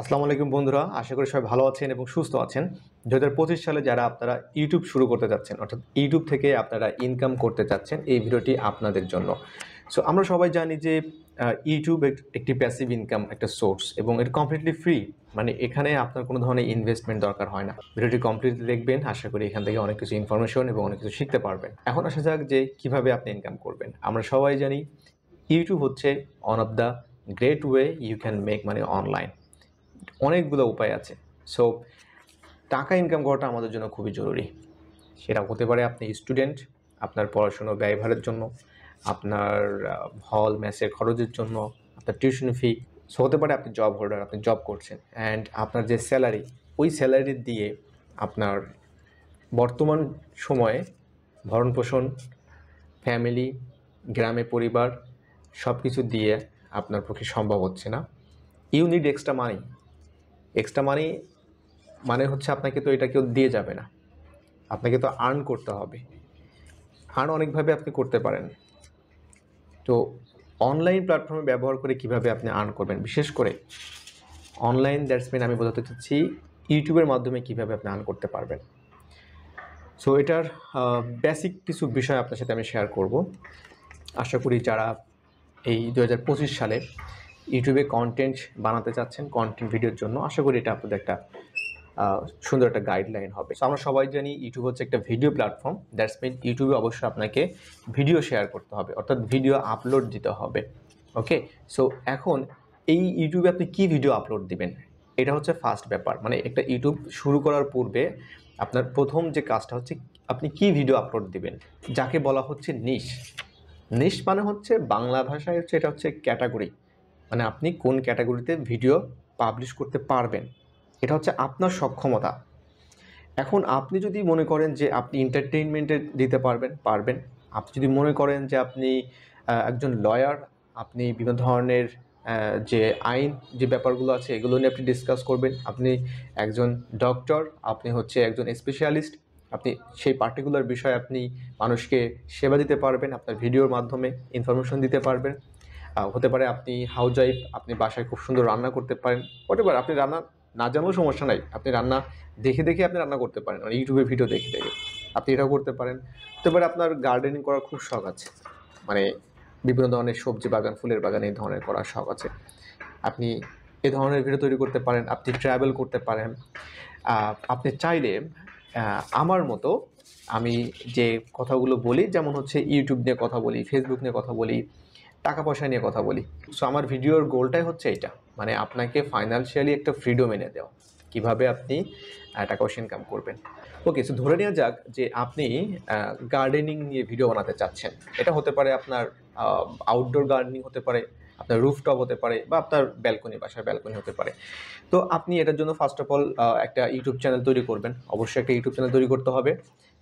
আসসালামু আলাইকুম বন্ধুরা, আশা করি সবাই ভালো আছেন এবং সুস্থ আছেন। 2025 সালে যারা আপনারা ইউটিউব শুরু করতে যাচ্ছেন, অর্থাৎ ইউটিউব থেকে আপনারা ইনকাম করতে চাচ্ছেন, এই ভিডিওটি আপনাদের জন্য। সো আমরা সবাই জানি যে ইউটিউব একটি প্যাসিভ ইনকাম একটা সোর্স এবং এটা কমপ্লিটলি ফ্রি। মানে এখানে আপনার কোনো ধরনের ইনভেস্টমেন্ট দরকার হয় না। ভিডিওটি কমপ্লিটলি দেখবেন, আশা করি এখান থেকে অনেক কিছু ইনফরমেশন এবং অনেক কিছু শিখতে পারবেন। এখন আসা যাক যে কিভাবে আপনি ইনকাম করবেন। আমরা সবাই জানি ইউটিউব হচ্ছে one of the great way you can make money online. অনেকগুলো উপায় আছে। সো টাকা ইনকাম করাটা আমাদের জন্য খুবই জরুরি। সেটা হতে পারে আপনি স্টুডেন্ট, আপনার পড়াশোনার ব্যয়ভারের জন্য, আপনার হল মেসের খরচের জন্য, আপনার টিউশন ফি। সো হতে পারে আপনি জব হোল্ডার, আপনি জব করছেন অ্যান্ড আপনার যে স্যালারি, ওই স্যালারি দিয়ে আপনার বর্তমান সময়ে ভরণপোষণ, ফ্যামিলি, গ্রামে পরিবার সব কিছু দিয়ে আপনার পক্ষে সম্ভব হচ্ছে না। You need extra money. Extra money মানে হচ্ছে আপনাকে তো এটা কেউ দিয়ে যাবে না, আপনাকে তো আর্ন করতে হবে। আর্ন অনেকভাবে আপনি করতে পারেন। তো অনলাইন প্ল্যাটফর্মে ব্যবহার করে কিভাবে আপনি আর্ন করবেন, বিশেষ করে অনলাইন দ্যাটস মিন আমি বোঝাতে চাচ্ছি ইউটিউবের মাধ্যমে কিভাবে আপনি আর্ন করতে পারবেন। সো এটার বেসিক কিছু বিষয় আপনার সাথে আমি শেয়ার করব। আশা করি যারা এই 2025 সালে ইউটিউবে কন্টেন্ট বানাতে চাচ্ছেন, কন্টেন্ট ভিডিওর জন্য, আশা করি এটা আপনাদের একটা সুন্দর একটা গাইডলাইন হবে। সো আমরা সবাই জানি ইউটিউব হচ্ছে একটা ভিডিও প্ল্যাটফর্ম। দ্যাটস মিন ইউটিউবে অবশ্যই আপনাকে ভিডিও শেয়ার করতে হবে, অর্থাৎ ভিডিও আপলোড দিতে হবে। ওকে, সো এখন এই ইউটিউবে আপনি কি ভিডিও আপলোড দিবেন, এটা হচ্ছে ফার্স্ট ব্যাপার। মানে একটা ইউটিউব শুরু করার পূর্বে আপনার প্রথম যে কাজটা হচ্ছে আপনি কি ভিডিও আপলোড দিবেন, যাকে বলা হচ্ছে নিশ। নিশ মানে হচ্ছে বাংলা ভাষায় হচ্ছে এটা হচ্ছে ক্যাটাগরি। মানে আপনি কোন ক্যাটাগরিতে ভিডিও পাবলিশ করতে পারবেন, এটা হচ্ছে আপনার সক্ষমতা। এখন আপনি যদি মনে করেন যে আপনি এন্টারটেইনমেন্টে দিতে পারবেন। আপনি যদি মনে করেন যে আপনি একজন লয়ার, আপনি বিভিন্ন ধরনের যে আইন যে ব্যাপারগুলো আছে এগুলো নিয়ে আপনি ডিসকাস করবেন। আপনি একজন ডক্টর, আপনি হচ্ছে একজন স্পেশালিস্ট, আপনি সেই পার্টিকুলার বিষয়ে আপনি মানুষকে সেবা দিতে পারবেন, আপনার ভিডিওর মাধ্যমে ইনফরমেশন দিতে পারবেন। হতে পারে আপনি হাউসওয়াইফ, আপনি বাসায় খুব সুন্দর রান্না করতে পারেন। হোয়াটএভার, আপনি রান্না না জানলেও সমস্যা নাই, আপনি রান্না দেখে দেখে আপনি রান্না করতে পারেন, মানে ইউটিউবের ভিডিও দেখে দেখে আপনি এটাও করতে পারেন। হতে পারে আপনার গার্ডেনিং করার খুব শখ আছে, মানে বিভিন্ন ধরনের সবজি বাগান, ফুলের বাগান এই ধরনের করার শখ আছে, আপনি এ ধরনের ভিডিও তৈরি করতে পারেন। আপনি ট্রাভেল করতে পারেন। আপনি চাইলে আমার মতো আমি যে কথাগুলো বলি, যেমন হচ্ছে ইউটিউব নিয়ে কথা বলি, ফেসবুক নিয়ে কথা বলি, টাকা পয়সা নিয়ে কথা বলি। সো আমার ভিডিওর গোলটাই হচ্ছে এটা, মানে আপনাকে ফাইন্যান্সিয়ালি একটা ফ্রিডম এনে দেওয়া, কীভাবে আপনি টাকা পয়সা ইনকাম করবেন। ওকে, সো ধরে নেওয়া যাক যে আপনি গার্ডেনিং নিয়ে ভিডিও বানাতে চাচ্ছেন। এটা হতে পারে আপনার আউটডোর গার্ডেনিং, হতে পারে আপনার রুফটপ, হতে পারে বা আপনার ব্যালকনি, বাসার ব্যালকনি হতে পারে। তো আপনি এটার জন্য ফার্স্ট অফ অল একটা ইউটিউব চ্যানেল তৈরি করবেন। অবশ্যই একটা ইউটিউব চ্যানেল তৈরি করতে হবে,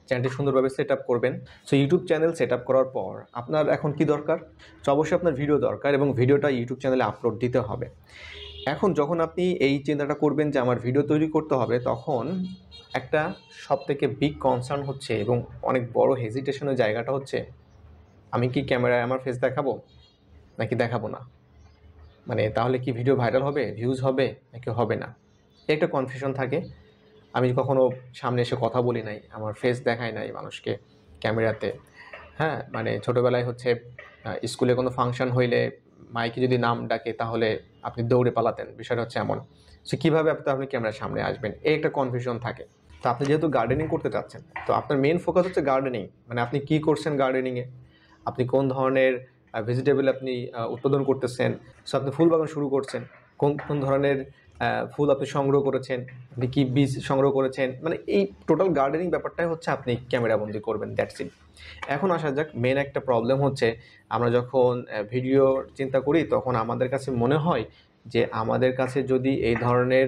চ্যানেলটি সুন্দরভাবে সেট আপ করবেন। So YouTube channel set up করার পর আপনার এখন কি দরকার? সো অবশ্যই আপনার ভিডিও দরকার এবং ভিডিওটা ইউটিউব চ্যানেলে আপলোড দিতে হবে। এখন যখন আপনি এই চিন্তাটা করবেন যে আমার ভিডিও তৈরি করতে হবে, তখন একটা সবথেকে বিগ কনসার্ন হচ্ছে এবং অনেক বড় হেজিটেশনের জায়গাটা হচ্ছে, আমি কি ক্যামেরায় আমার ফেস দেখাবো নাকি দেখাবো না? মানে তাহলে কি ভিডিও ভাইরাল হবে, ভিউজ হবে নাকি হবে না? একটা কনফিউশন থাকে। আমি কখনো সামনে এসে কথা বলি নাই, আমার ফেস দেখাই নাই মানুষকে ক্যামেরাতে। হ্যাঁ, মানে ছোটোবেলায় হচ্ছে স্কুলে কোনো ফাংশন হইলে মাইকে যদি নাম ডাকে তাহলে আপনি দৌড়ে পালাতেন, বিষয়টা হচ্ছে এমন। সো কীভাবে আপনি ক্যামেরার সামনে আসবেন, এই একটা কনফিউশন থাকে। তো আপনি যেহেতু গার্ডেনিং করতে চাচ্ছেন, তো আপনার মেন ফোকাস হচ্ছে গার্ডেনিং। মানে আপনি কী করছেন গার্ডেনিংয়ে, আপনি কোন ধরনের ভেজিটেবল আপনি উৎপাদন করতেছেন। সো আপনি ফুল বাগান শুরু করছেন, কোন কোন ধরনের ফুল আপনি সংগ্রহ করেছেন, আপনি কী বীজ সংগ্রহ করেছেন, মানে এই টোটাল গার্ডেনিং ব্যাপারটাই হচ্ছে আপনি ক্যামেরাবন্দি করবেন, দ্যাটস ইট। এখন আসা যাক, মেন একটা প্রবলেম হচ্ছে আমরা যখন ভিডিও চিন্তা করি তখন আমাদের কাছে মনে হয় যে আমাদের কাছে যদি এই ধরনের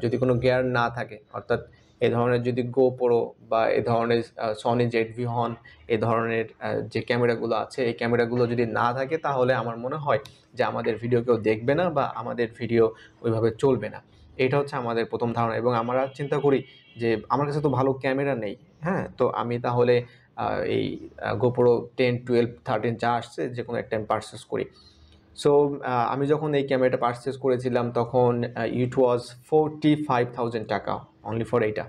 যদি কোনো গিয়ার না থাকে, অর্থাৎ এই ধরনের যদি গোপ্রো বা এই ধরনের সনি ZV-1 এই ধরনের যে ক্যামেরাগুলো আছে, এই ক্যামেরাগুলো যদি না থাকে তাহলে আমার মনে হয় যে আমাদের ভিডিও কেউ দেখবে না বা আমাদের ভিডিও ওইভাবে চলবে না। এটা হচ্ছে আমাদের প্রথম ধারণা এবং আমরা চিন্তা করি যে আমার কাছে তো ভালো ক্যামেরা নেই। হ্যাঁ, তো আমি তাহলে এই গোপ্রো 10, 12, 13 যা আসছে যে কোনো একটা আমি পারচেস করি। সো আমি যখন এই ক্যামেরাটা পারচেস করেছিলাম তখন ইট ওয়াজ 45,000 টাকা অনলি ফর এইটা।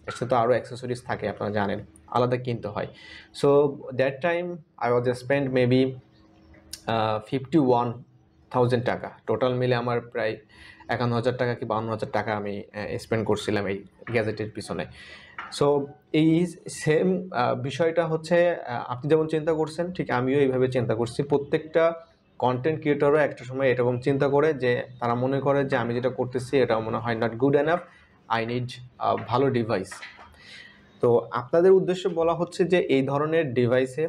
এর সাথে তো আরও অ্যাক্সেসরিজ থাকে, আপনারা জানেন, আলাদা কিনতে হয়। So that time I was spend maybe 51,000 টাকা। টোটাল মিলে আমার প্রায় 51,000 টাকা কি 52,000 টাকা আমি স্পেন্ড করছিলাম এই গ্যাজেটের পিছনে। সো এই সেম বিষয়টা হচ্ছে আপনি যেমন চিন্তা করছেন ঠিক আমিও এইভাবে চিন্তা করছি। প্রত্যেকটা কন্টেন্ট ক্রিয়েটরও একটা সময় এরকম চিন্তা করে যে তারা মনে করে যে আমি যেটা করতেছি এটা মনে হয় not good enough, I need ভালো ডিভাইস। তো আপনাদের উদ্দেশ্যে বলা হচ্ছে যে এই ধরনের ডিভাইসে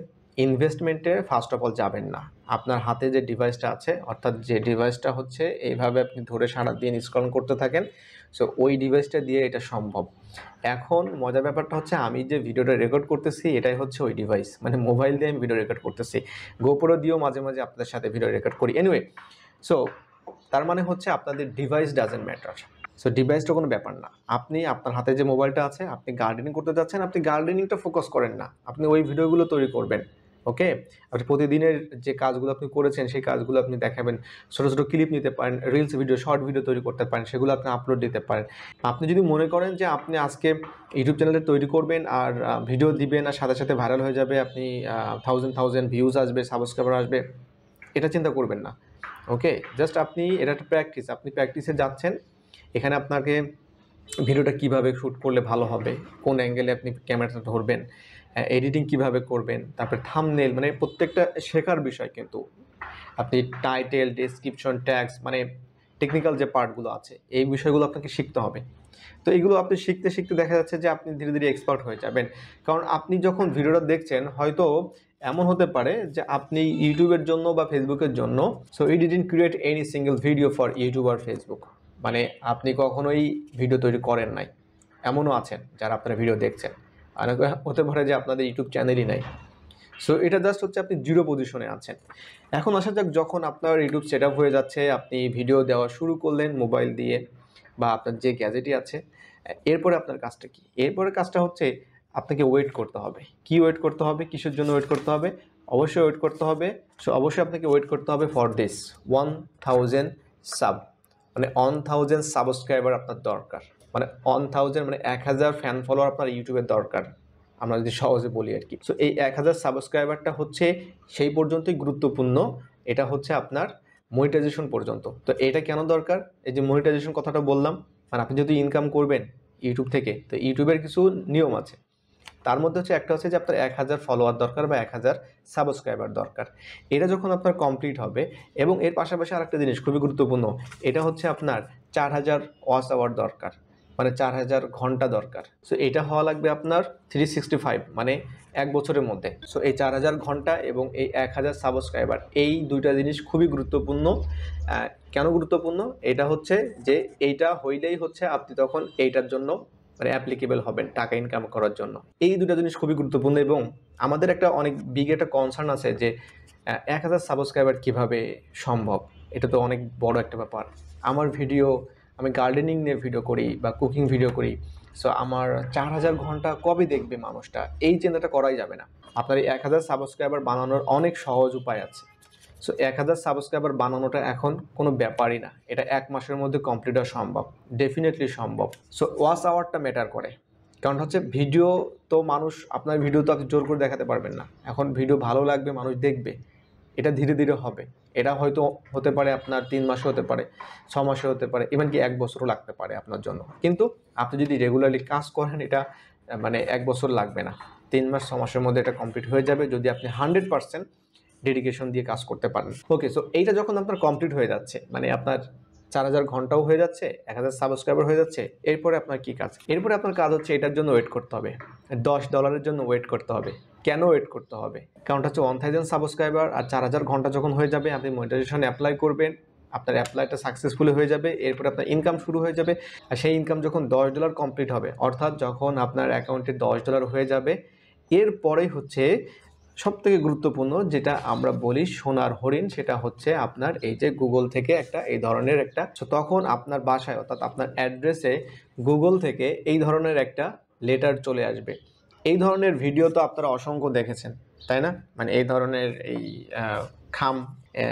ইনভেস্টমেন্টে ফার্স্ট অফ অল যাবেন না। আপনার হাতে যে ডিভাইসটা আছে, অর্থাৎ যে ডিভাইসটা হচ্ছে এইভাবে আপনি ধরে সারাদিন স্ক্রল করতে থাকেন, সো ওই ডিভাইসটা দিয়ে এটা সম্ভব। এখন মজার ব্যাপারটা হচ্ছে আমি যে ভিডিওটা রেকর্ড করতেছি এটাই হচ্ছে ওই ডিভাইস, মানে মোবাইল দিয়ে আমি ভিডিও রেকর্ড করতেছি। গোপ্রো দিয়েও মাঝে মাঝে আপনাদের সাথে ভিডিও রেকর্ড করি। এনিওয়ে, সো তার মানে হচ্ছে আপনাদের ডিভাইস ডাজেন্ট ম্যাটার। সো ডিভাইসটা কোনো ব্যাপার না। আপনি আপনার হাতে যে মোবাইলটা আছে, আপনি গার্ডেনিং করতে যাচ্ছেন, আপনি গার্ডেনিংটা ফোকাস করেন না, আপনি ওই ভিডিওগুলো তৈরি করবেন। ওকে, আপনি প্রতিদিনের যে কাজগুলো আপনি করেছেন সেই কাজগুলো আপনি দেখাবেন, ছোটো ছোটো ক্লিপ নিতে পারেন, রিলস ভিডিও, শর্ট ভিডিও তৈরি করতে পারেন, সেগুলো আপনি আপলোড দিতে পারেন। আপনি যদি মনে করেন যে আপনি আজকে ইউটিউব চ্যানেলে তৈরি করবেন আর ভিডিও দিবেন আর সাথে সাথে ভাইরাল হয়ে যাবে, আপনি 1000 ভিউজ আসবে, সাবস্ক্রাইবার আসবে, এটা চিন্তা করবেন না। ওকে, জাস্ট আপনি এটা একটা প্র্যাকটিস, আপনি প্র্যাকটিসে যাচ্ছেন। এখানে আপনাকে ভিডিওটা কিভাবে শ্যুট করলে ভালো হবে, কোন অ্যাঙ্গেলে আপনি ক্যামেরাটা ধরবেন, এডিটিং কিভাবে করবেন, তারপরে থাম্বনেল, মানে প্রত্যেকটা শেখার বিষয়। কিন্তু আপনি টাইটেল, ডেসক্রিপশন, ট্যাগস, মানে টেকনিক্যাল যে পার্টগুলো আছে এই বিষয়গুলো আপনাকে শিখতে হবে। তো এগুলো আপনি শিখতে শিখতে দেখা যাচ্ছে যে আপনি ধীরে ধীরে এক্সপার্ট হয়ে যাবেন। কারণ আপনি যখন ভিডিওটা দেখছেন হয়তো এমন হতে পারে যে আপনি ইউটিউবের জন্য বা ফেসবুকের জন্য, so it didn't create any single video for YouTube আর ফেসবুক, মানে আপনি কখনোই ভিডিও তৈরি করেন নাই। এমনও আছেন যারা আপনার ভিডিও দেখছেন, আর হতে পারে যে আপনাদের ইউটিউব চ্যানেলই নাই। সো এটা জাস্ট হচ্ছে আপনি জিরো পজিশনে আছেন। এখন আসা যাক, যখন আপনার ইউটিউব সেট আপ হয়ে যাচ্ছে, আপনি ভিডিও দেওয়া শুরু করলেন মোবাইল দিয়ে বা আপনার যে গ্যাজেটই আছে, এরপরে আপনার কাজটা কি? এরপরে কাজটা হচ্ছে আপনাকে ওয়েট করতে হবে। কি ওয়েট করতে হবে? কিসের জন্য ওয়েট করতে হবে? অবশ্যই ওয়েট করতে হবে, সো অবশ্যই আপনাকে ওয়েট করতে হবে ফর দিস 1000 সাব, মানে 1000 সাবস্ক্রাইবার আপনার দরকার। মানে 1000 মানে 1000 ফ্যান ফলোয়ার আপনার ইউটিউবের দরকার, আমরা যদি সহজে বলি আর কি। সো এই 1000 সাবস্ক্রাইবারটা হচ্ছে সেই পর্যন্তই গুরুত্বপূর্ণ, এটা হচ্ছে আপনার মনিটাইজেশন পর্যন্ত। তো এটা কেন দরকার? এই যে মনিটাইজেশন কথাটা বললাম, মানে আপনি যদি ইনকাম করবেন ইউটিউব থেকে, তো ইউটিউবের কিছু নিয়ম আছে। তার মধ্যে হচ্ছে একটা হচ্ছে যে আপনার 1000 ফলোয়ার দরকার বা 1000 সাবস্ক্রাইবার দরকার। এটা যখন আপনার কমপ্লিট হবে, এবং এর পাশাপাশি আরেকটা জিনিস খুবই গুরুত্বপূর্ণ, এটা হচ্ছে আপনার 4000 ওয়াচ আওয়ার দরকার, মানে 4000 ঘন্টা দরকার। সো এটা হওয়া লাগবে আপনার 365, মানে 1 বছরের মধ্যে। সো এই 4000 ঘন্টা এবং এই 1000 সাবস্ক্রাইবার, এই দুইটা জিনিস খুবই গুরুত্বপূর্ণ। কেন গুরুত্বপূর্ণ? এটা হচ্ছে যে এইটা হইলেই হচ্ছে আপনি তখন এইটার জন্য মানে অ্যাপ্লিকেবল হবেন টাকা ইনকাম করার জন্য। এই দুটো জিনিস খুবই গুরুত্বপূর্ণ। এবং আমাদের একটা অনেক বিগ একটা কনসার্ন আছে যে 1000 সাবস্ক্রাইবার কিভাবে সম্ভব? এটা তো অনেক বড় একটা ব্যাপার। আমার ভিডিও, আমি গার্ডেনিং নিয়ে ভিডিও করি বা কুকিং ভিডিও করি, সো আমার 4000 ঘন্টা কবে দেখবে মানুষটা? এই চিন্তাটা করাই যাবে না। আপনার এই 1000 সাবস্ক্রাইবার বানানোর অনেক সহজ উপায় আছে। সো 1000 সাবস্ক্রাইবার বানানোটা এখন কোনো ব্যাপারই না, এটা 1 মাসের মধ্যে কমপ্লিট হওয়া সম্ভব, ডেফিনেটলি সম্ভব। সো ওয়াচ আওয়ারটা ম্যাটার করে। কারণ হচ্ছে ভিডিও তো মানুষ, আপনার ভিডিও তো আপনি জোর করে দেখাতে পারবেন না। এখন ভিডিও ভালো লাগবে, মানুষ দেখবে, এটা ধীরে ধীরে হবে। এটা হয়তো হতে পারে আপনার 3 মাসে হতে পারে, 6 মাসে হতে পারে, ইভেন কি 1 বছরও লাগতে পারে আপনার জন্য। কিন্তু আপনি যদি রেগুলারলি কাজ করেন, এটা মানে 1 বছর লাগবে না, 3 মাস 6 মাসের মধ্যে এটা কমপ্লিট হয়ে যাবে, যদি আপনি 100% ডেডিকেশন দিয়ে কাজ করতে পারেন। ওকে, সো এইটা যখন আপনার কমপ্লিট হয়ে যাচ্ছে, মানে আপনার 4000 ঘন্টাও হয়ে যাচ্ছে, 1000 সাবস্ক্রাইবার হয়ে যাচ্ছে, এরপরে আপনার কি কাজ? এরপরে আপনার কাজ হচ্ছে এটার জন্য ওয়েট করতে হবে, $10 জন্য ওয়েট করতে হবে। কেন ওয়েট করতে হবে? কারণটা হচ্ছে 1000 সাবস্ক্রাইবার আর 4000 ঘন্টা যখন হয়ে যাবে, আপনি মনিটাইজেশন অ্যাপ্লাই করবেন, আপনার অ্যাপ্লাইটা সাকসেসফুলি হয়ে যাবে, এরপরে আপনার ইনকাম শুরু হয়ে যাবে। আর সেই ইনকাম যখন $10 কমপ্লিট হবে, অর্থাৎ যখন আপনার অ্যাকাউন্টে $10 হয়ে যাবে, এরপরেই হচ্ছে সবথেকে গুরুত্বপূর্ণ যেটা আমরা বলি সোনার হরিণ, সেটা হচ্ছে আপনার এই যে গুগল থেকে একটা এই ধরনের একটা, তখন আপনার বাসায় অর্থাৎ আপনার অ্যাড্রেসে গুগল থেকে এই ধরনের একটা লেটার চলে আসবে। এই ধরনের ভিডিও তো আপনারা অসংখ্য দেখেছেন, তাই না? মানে এই ধরনের এই খাম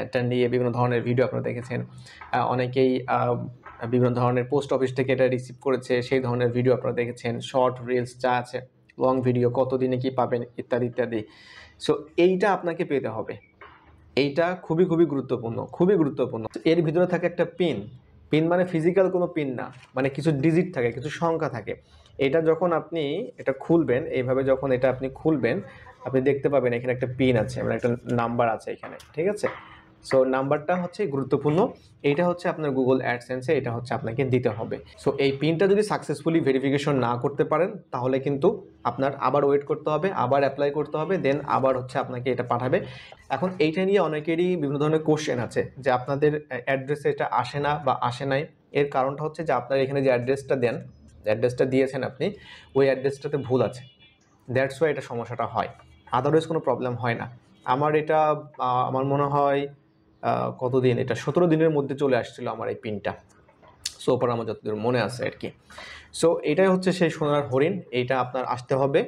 এটা নিয়ে বিভিন্ন ধরনের ভিডিও আপনারা দেখেছেন। অনেকেই বিভিন্ন ধরনের পোস্ট অফিস থেকে এটা রিসিভ করেছে, সেই ধরনের ভিডিও আপনারা দেখেছেন। শর্ট রিলস যা আছে, লং ভিডিও কত দিনে কি পাবেন ইত্যাদি ইত্যাদি। সো এইটা আপনাকে পেতে হবে। এইটা খুবই খুবই গুরুত্বপূর্ণ, খুবই গুরুত্বপূর্ণ। এর ভিতরে থাকে একটা পিন। পিন মানে ফিজিক্যাল কোনো পিন না, মানে কিছু ডিজিট থাকে, কিছু সংখ্যা থাকে। এটা যখন আপনি এটা খুলবেন, এইভাবে যখন এটা আপনি খুলবেন, আপনি দেখতে পাবেন এখানে একটা পিন আছে, মানে একটা নাম্বার আছে এখানে, ঠিক আছে? সো নাম্বারটা হচ্ছে গুরুত্বপূর্ণ। এইটা হচ্ছে আপনার গুগল অ্যাডসেন্সে এটা হচ্ছে আপনাকে দিতে হবে। সো এই পিনটা যদি সাকসেসফুলি ভেরিফিকেশন না করতে পারেন, তাহলে কিন্তু আপনার আবার ওয়েট করতে হবে, আবার অ্যাপ্লাই করতে হবে, দেন আবার হচ্ছে আপনাকে এটা পাঠাবে। এখন এইটা নিয়ে অনেকেরই বিভিন্ন ধরনের কোশ্চেন আছে যে আপনাদের অ্যাড্রেসে এটা আসে না বা আসে নাই। এর কারণটা হচ্ছে যে আপনার এখানে যে অ্যাড্রেসটা দেন, অ্যাড্রেসটা দিয়েছেন আপনি, ওই অ্যাড্রেসটাতে ভুল আছে। দ্যাটস ওয়াই এটা সমস্যাটা হয়, আদারওয়াইজ কোনো প্রবলেম হয় না। আমার এটা আমার মনে হয় কতদিন, এটা 17 দিনের মধ্যে চলে আসছিল আমার এই পিনটা। সো ওপর আমার যতদূর মনে আছে আর কি। সো এটাই হচ্ছে সেই সোনার হরিণ। এইটা আপনার আসতে হবে,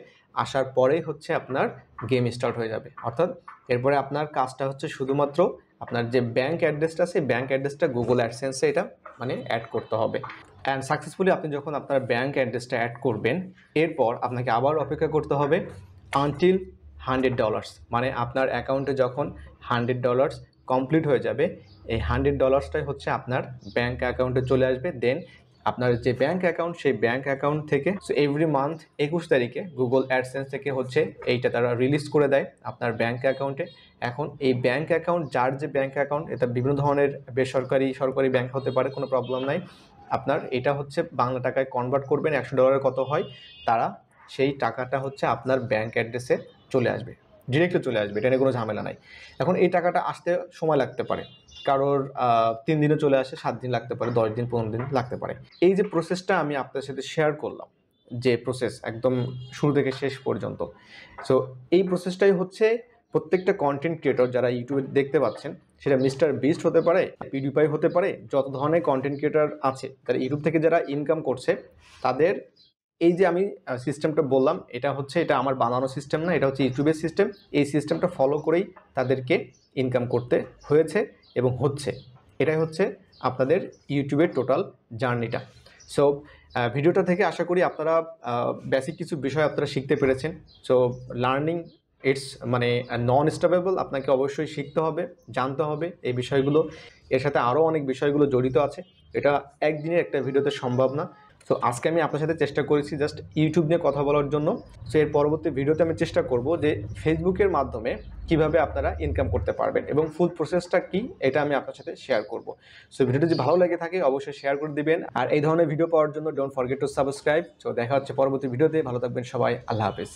আসার পরেই হচ্ছে আপনার গেম স্টার্ট হয়ে যাবে। অর্থাৎ এরপরে আপনার কাজটা হচ্ছে শুধুমাত্র আপনার যে ব্যাঙ্ক অ্যাড্রেসটা আছে, ব্যাঙ্ক অ্যাড্রেসটা গুগল অ্যাডসেন্সে এটা মানে অ্যাড করতে হবে। অ্যান্ড সাকসেসফুলি আপনি যখন আপনার ব্যাঙ্ক অ্যাড্রেসটা অ্যাড করবেন, এরপর আপনাকে আবার অপেক্ষা করতে হবে আনটিল $100, মানে আপনার অ্যাকাউন্টে যখন $100 কমপ্লিট হয়ে যাবে, এই $100টাই হচ্ছে আপনার ব্যাঙ্ক অ্যাকাউন্টে চলে আসবে। দেন আপনার যে ব্যাঙ্ক অ্যাকাউন্ট, সেই ব্যাঙ্ক অ্যাকাউন্ট থেকে এভরি মান্থ 21 তারিখে গুগল অ্যাডসেন্স থেকে হচ্ছে এইটা তারা রিলিজ করে দেয় আপনার ব্যাঙ্ক অ্যাকাউন্টে। এখন এই ব্যাঙ্ক অ্যাকাউন্ট, যার যে ব্যাঙ্ক অ্যাকাউন্ট, এটা বিভিন্ন ধরনের বেসরকারি সরকারি ব্যাঙ্ক হতে পারে, কোনো প্রবলেম নাই। আপনার এটা হচ্ছে বাংলা টাকায় কনভার্ট করবেন, $100 কত হয়, তারা সেই টাকাটা হচ্ছে আপনার ব্যাঙ্ক অ্যাড্রেসে চলে আসবে, ডিরেক্টলি চলে আসবে, এটা নিয়ে কোনো ঝামেলা নাই। এখন এই টাকাটা আসতে সময় লাগতে পারে, কারোর 3 দিনে চলে আসে, 7 দিন লাগতে পারে, 10 দিন 15 দিন লাগতে পারে। এই যে প্রসেসটা আমি আপনার সাথে শেয়ার করলাম, যে প্রসেস একদম শুরু থেকে শেষ পর্যন্ত, সো এই প্রসেসটাই হচ্ছে প্রত্যেকটা কন্টেন্ট ক্রিয়েটর যারা ইউটিউবে দেখতে পাচ্ছেন, সেটা মিস্টার বিস্ট হতে পারে, পিউডিপাই হতে পারে, যত ধরনের কন্টেন্ট ক্রিয়েটর আছে তারা ইউটিউব থেকে যারা ইনকাম করছে, তাদের এই যে আমি সিস্টেমটা বললাম, এটা হচ্ছে, এটা আমার বানানো সিস্টেম না, এটা হচ্ছে ইউটিউবের সিস্টেম। এই সিস্টেমটা ফলো করেই তাদেরকে ইনকাম করতে হয়েছে এবং হচ্ছে। এটাই হচ্ছে আপনাদের ইউটিউবের টোটাল জার্নিটা। সো ভিডিওটা থেকে আশা করি আপনারা বেসিক কিছু বিষয় আপনারা শিখতে পেরেছেন। সো লার্নিং ইটস মানে নন স্টপেবল, আপনাকে অবশ্যই শিখতে হবে, জানতে হবে এই বিষয়গুলো। এর সাথে আরও অনেক বিষয়গুলো জড়িত আছে, এটা একদিনের একটা ভিডিওতে সম্ভব না। সো আজকে আমি আপনার সাথে চেষ্টা করেছি জাস্ট ইউটিউব নিয়ে কথা বলার জন্য। সো এর পরবর্তী ভিডিওতে আমি চেষ্টা করব যে ফেসবুকের মাধ্যমে কিভাবে আপনারা ইনকাম করতে পারবেন এবং ফুল প্রসেসটা কি, এটা আমি আপনার সাথে শেয়ার করব। সো ভিডিওটি যদি ভালো লেগে থাকে অবশ্যই শেয়ার করে দিবেন, আর এই ধরনের ভিডিও পাওয়ার জন্য don't forget to subscribe. So দেখা হচ্ছে পরবর্তী ভিডিওতে, ভালো থাকবেন সবাই, আল্লাহ হাফেজ।